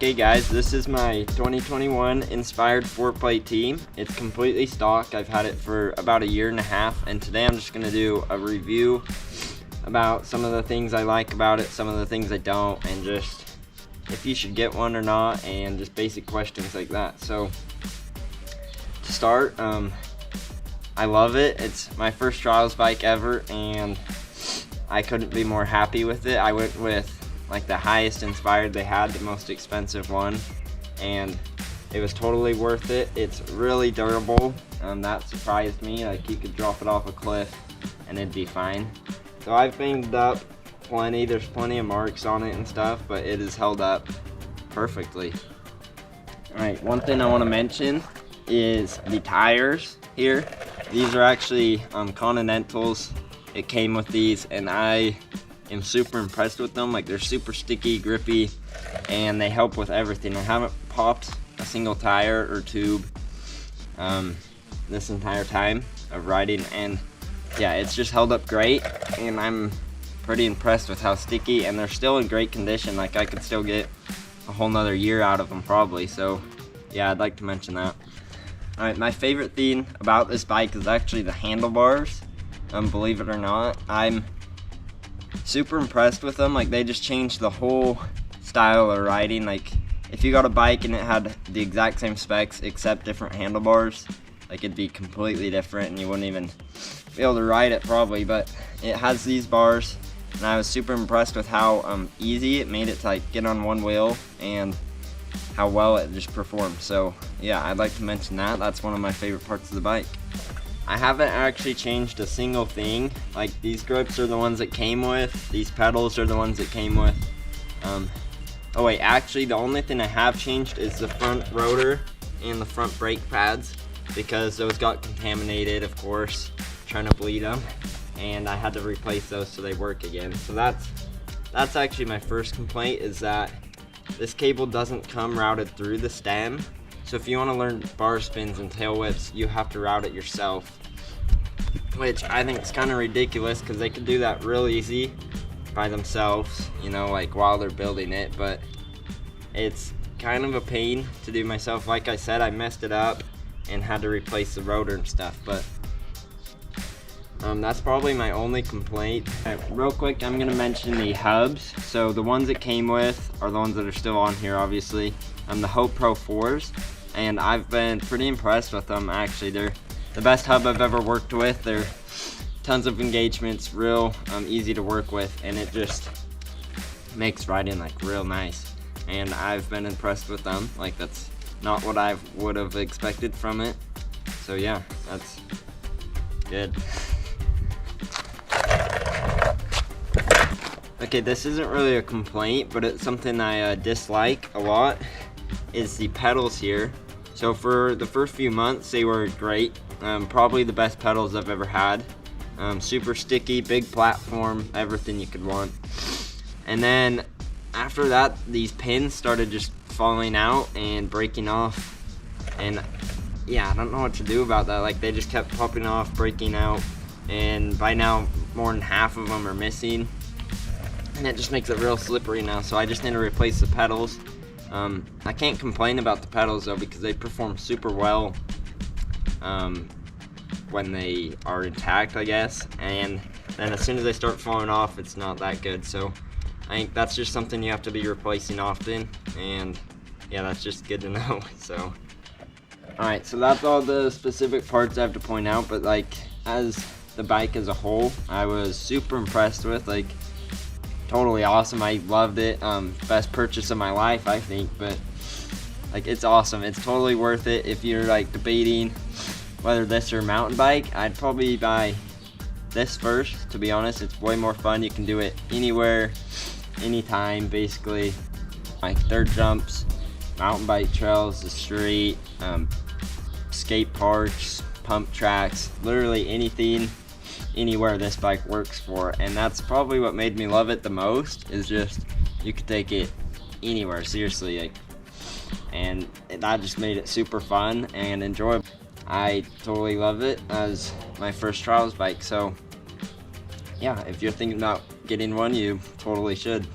Hey guys, this is my 2021 inspired Fourplay team. It's completely stock. I've had it for about 1.5 years, and today I'm just gonna do a review about some of the things I like about it, some of the things I don't, and just if you should get one or not, and just basic questions like that. So to start, I love it. It's my first trials bike ever, and I couldn't be more happy with it. I went with like the highest inspired they had, the most expensive one, and it was totally worth it. It's really durable. That surprised me. Like, you could drop it off a cliff and it'd be fine. So I've banged up plenty. There's plenty of marks on it and stuff, but it has held up perfectly. Alright, one thing I want to mention is the tires here. These are actually Continentals. It came with these, and I am super impressed with them. Like, they're super sticky, grippy, and they help with everything. I haven't popped a single tire or tube this entire time of riding, and yeah, it's just held up great, and I'm pretty impressed with how sticky, and they're still in great condition. Like, I could still get a whole nother year out of them probably. So yeah, I'd like to mention that. Alright, my favorite thing about this bike is actually the handlebars. Believe it or not, I'm super impressed with them. Like, they just changed the whole style of riding. Like, if you got a bike and it had the exact same specs except different handlebars, like, it'd be completely different and you wouldn't even be able to ride it probably. But it has these bars, and I was super impressed with how easy it made it to like get on one wheel and how well it just performed. So yeah, I'd like to mention that. That's one of my favorite parts of the bike. I haven't actually changed a single thing. Like, these grips are the ones that came with, these pedals are the ones that came with. Oh wait, actually the only thing I have changed is the front rotor and the front brake pads, because those got contaminated, of course, trying to bleed them, and I had to replace those so they work again. So that's actually my first complaint, is that this cable doesn't come routed through the stem. So if you want to learn bar spins and tail whips, you have to route it yourself, which I think is kind of ridiculous, because they could do that real easy by themselves, you know, like while they're building it. But it's kind of a pain to do myself. Like I said, I messed it up and had to replace the rotor and stuff, but that's probably my only complaint. Real quick, I'm gonna mention the hubs. So the ones it came with are the ones that are still on here, obviously. The Hope Pro 4s, and I've been pretty impressed with them. Actually, they're the best hub I've ever worked with. They're tons of engagements, real easy to work with, and it just makes riding like real nice. And I've been impressed with them. Like, that's not what I would have expected from it. So yeah, that's good. Okay, this isn't really a complaint, but it's something I dislike a lot, is the pedals here. So for the first few months, they were great. Probably the best pedals I've ever had. Super sticky, big platform, everything you could want. And then after that, these pins started just falling out and breaking off. And yeah, I don't know what to do about that. Like, they just kept popping off, breaking out. And by now, more than half of them are missing. And it just makes it real slippery now. So I just need to replace the pedals. I can't complain about the pedals though, because they perform super well when they are intact, I guess, and then as soon as they start falling off, it's not that good. So I think that's just something you have to be replacing often, and yeah, that's just good to know. So alright, so that's all the specific parts I have to point out, but like, as the bike as a whole, I was super impressed with. Like, totally awesome. I loved it. Best purchase of my life, I think. But like, it's awesome. It's totally worth it. If you're like debating whether this or mountain bike, I'd probably buy this first, to be honest. It's way more fun. You can do it anywhere, anytime, basically. Like dirt jumps, mountain bike trails, the street, skate parks, pump tracks, literally anything, anywhere this bike works for. And that's probably what made me love it the most, is just you could take it anywhere, seriously. Like, and that just made it super fun and enjoyable. I totally love it as my first trials bike. So yeah, if you're thinking about getting one, you totally should.